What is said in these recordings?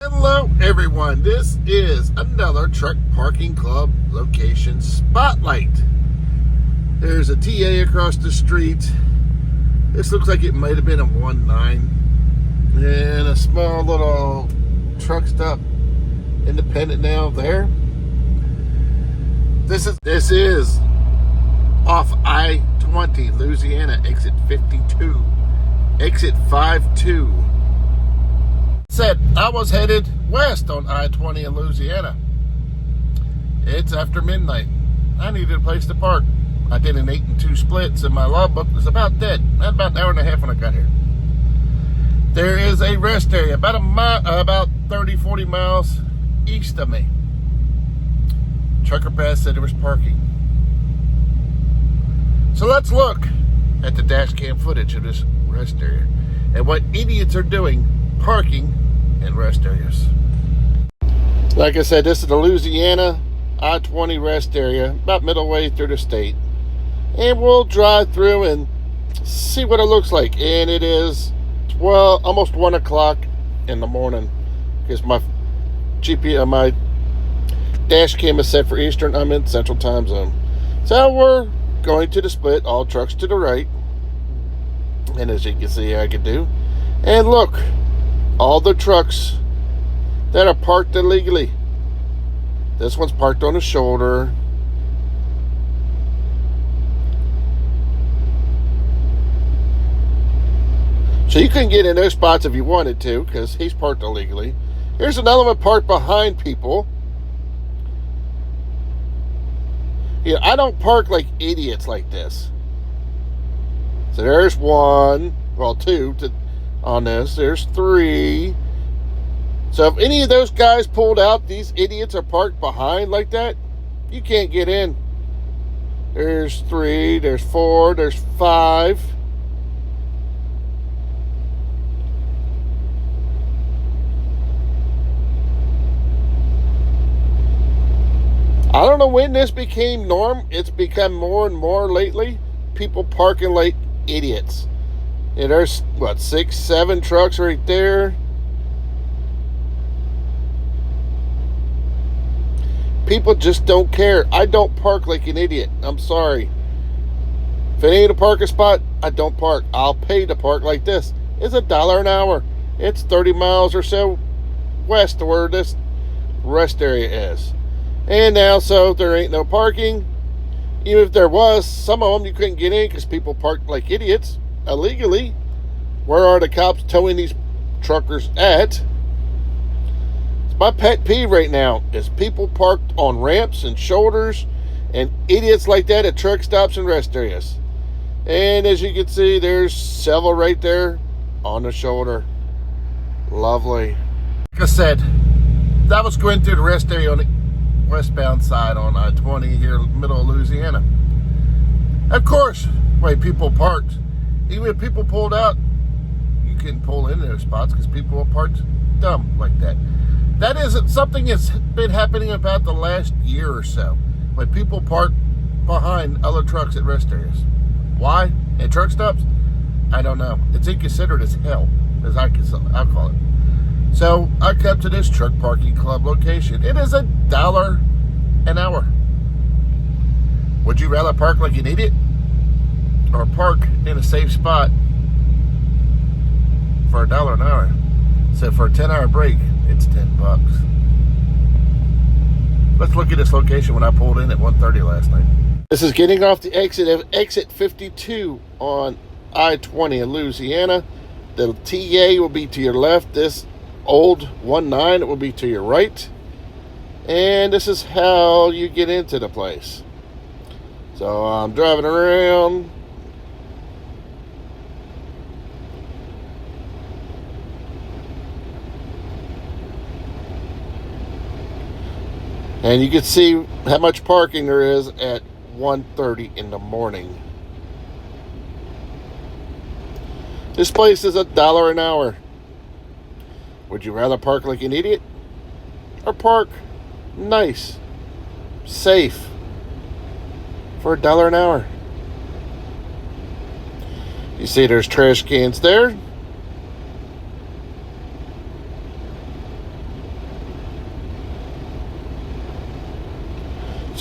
Hello everyone, this is another Truck Parking Club location spotlight. There's a TA across the street. This looks like it might have been a 1.9 and a small little truck stop independent now there. This is off I-20 Louisiana, exit 52, exit 52. Said I was headed west on I-20 in Louisiana. It's after midnight. I needed a place to park. I did an 8 and 2 splits and my logbook was about dead. I had about an hour and a half when I got here. There is a rest area about 30-40 miles east of me. Trucker Pass said there was parking. So let's look at the dash cam footage of this rest area and what idiots are doing parking in rest areas. Like I said, this is the Louisiana I-20 rest area, about middle way through the state. And we'll drive through and see what it looks like. And it is almost 1 o'clock in the morning because my my dash cam is set for Eastern. I'm in Central Time Zone. So we're going to the split, all trucks to the right. And as you can see, I can do. And look, all the trucks that are parked illegally. This one's parked on the shoulder. So you couldn't get in those spots if you wanted to because he's parked illegally. Here's another one parked behind people. Yeah, I don't park like idiots like this. So there's one, well, two on this. There's 3. So if any of those guys pulled out, these idiots are parked behind like that, you can't get in. There's 3, there's 4, there's 5. I don't know when this became norm. It's become more and more lately. People parking like idiots. And there's, what, 6, 7 trucks right there. People just don't care. I don't park like an idiot. I'm sorry. If it ain't a parking spot, I don't park. I'll pay to park like this. It's $1 an hour. It's 30 miles or so west of where this rest area is. And now, so there ain't no parking. Even if there was, some of them you couldn't get in because people parked like idiots illegally. Where are the cops towing these truckers at? It's my pet peeve right now is people parked on ramps and shoulders and idiots like that at truck stops and rest areas. And as you can see, there's several right there on the shoulder. Lovely. Like I said, that was going through the rest area on the westbound side on I-20 here in the middle of Louisiana. Of course, way people parked. Even if people pulled out, you can pull in those spots because people are parked dumb like that. That isn't something that's been happening about the last year or so. When people park behind other trucks at rest areas. Why? At truck stops? I don't know. It's inconsiderate as hell, as I'll call it. So I come to this Truck Parking Club location. It is $1 an hour. Would you rather park like an idiot or park in a safe spot for $1 an hour? So for a 10-hour break, it's $10. Let's look at this location when I pulled in at 1:30 last night. This is getting off the exit of exit 52 on I-20 in Louisiana. The TA will be to your left. This old 1.9, it will be to your right. And this is how you get into the place. So I'm driving around. And you can see how much parking there is at 1:30 in the morning. This place is $1 an hour. Would you rather park like an idiot or park nice, safe for $1 an hour? You see there's trash cans there.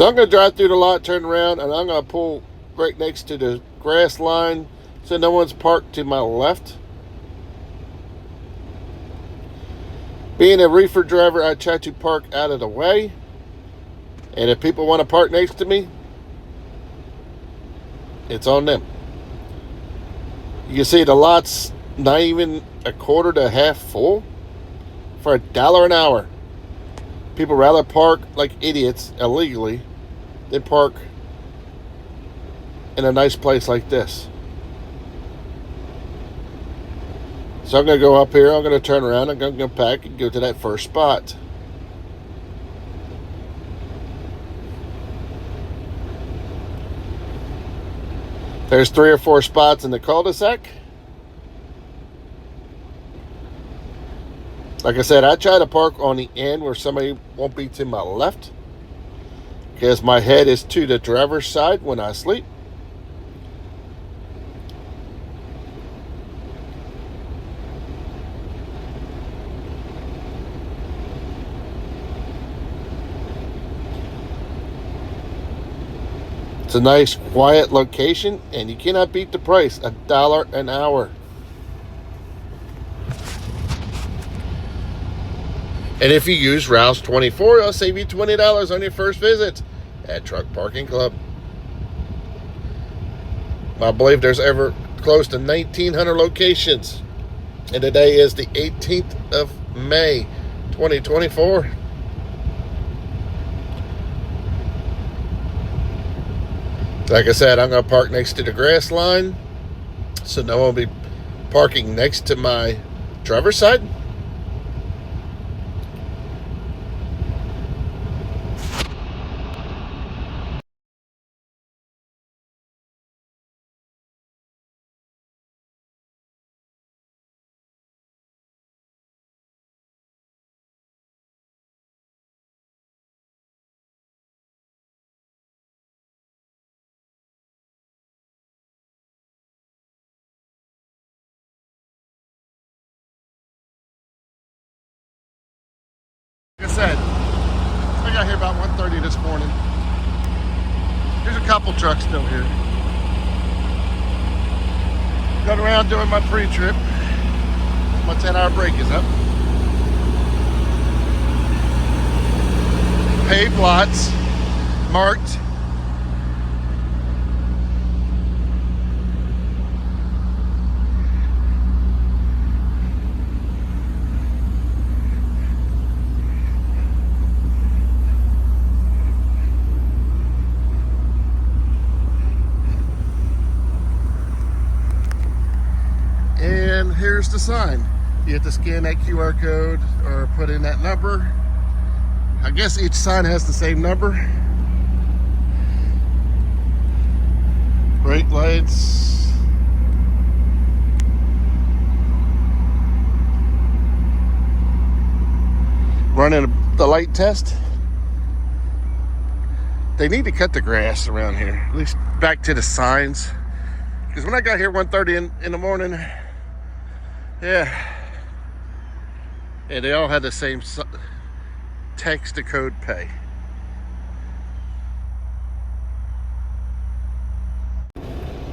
So I'm going to drive through the lot, turn around, and I'm going to pull right next to the grass line so no one's parked to my left. Being a reefer driver, I try to park out of the way. And if people want to park next to me, it's on them. You can see the lot's not even a quarter to half full for $1 an hour. People rather park like idiots illegally than park in a nice place like this. So I'm going to go up here, I'm going to turn around, I'm going to go back and go to that first spot. There's 3 or 4 spots in the cul-de-sac. Like I said, I try to park on the end where somebody won't be to my left, because my head is to the driver's side when I sleep. It's a nice, quiet location, and you cannot beat the price. $1 an hour. And if you use Rouse 24, it'll save you $20 on your first visit at Truck Parking Club. I believe there's ever close to 1,900 locations. And today is the 18th of May, 2024. Like I said, I'm going to park next to the grass line, so no one will be parking next to my driver's side. Like I said, I got here about 1:30 this morning. There's a couple trucks still here. Got around doing my pre-trip. My 10-hour break is up. Paved lots, marked. And here's the sign. You have to scan that QR code or put in that number. I guess each sign has the same number. Brake lights. Running the light test. They need to cut the grass around here, at least back to the signs. Because when I got here 1:30 in the morning, yeah, they all had the same text to code pay.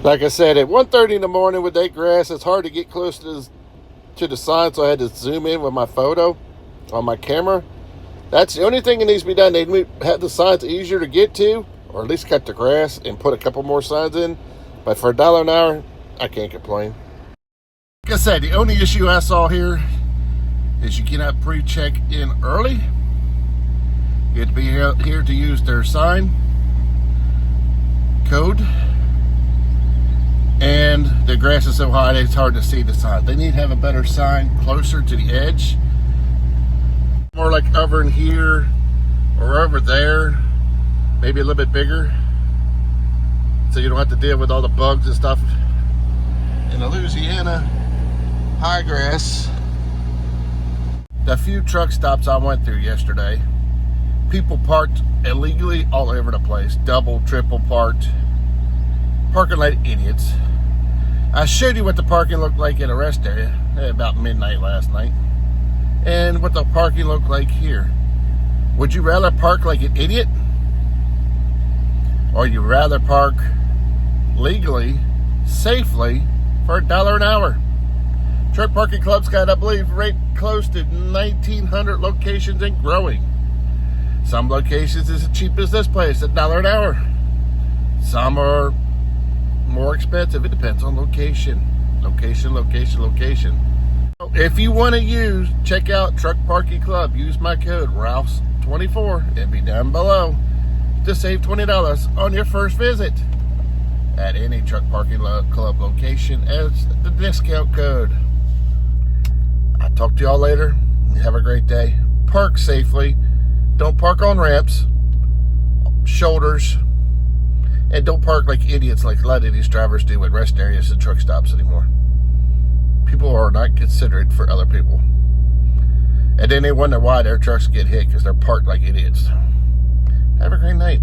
Like I said, at 1:30 in the morning with that grass, it's hard to get close to the sign, so I had to zoom in with my photo on my camera. That's the only thing that needs to be done. They need to have the signs easier to get to, or at least cut the grass and put a couple more signs in. But for $1 an hour, I can't complain. Like I said, the only issue I saw here is you cannot pre-check in early. You have to be here to use their sign code. And the grass is so high it's hard to see the sign. They need to have a better sign closer to the edge. More like over in here or over there. Maybe a little bit bigger, so you don't have to deal with all the bugs and stuff in the Louisiana high grass. The few truck stops I went through yesterday, people parked illegally all over the place. Double, triple parked, parking like idiots. I showed you what the parking looked like in a rest area at about midnight last night, and what the parking looked like here. Would you rather park like an idiot Or you rather park legally, safely, for $1 an hour. Truck Parking Club's got, I believe, right close to 1,900 locations and growing. Some locations is as cheap as this place, $1 an hour. Some are more expensive. It depends on location. Location. If you want to check out Truck Parking Club, use my code Ralphs24. It'll be down below to save $20 on your first visit at any Truck Parking Club location as the discount code. I'll talk to y'all later. Have a great day. Park safely. Don't park on ramps, shoulders, and don't park like idiots like a lot of these drivers do at rest areas and truck stops anymore. People are not considerate for other people. And then they wonder why their trucks get hit because they're parked like idiots. Have a great night.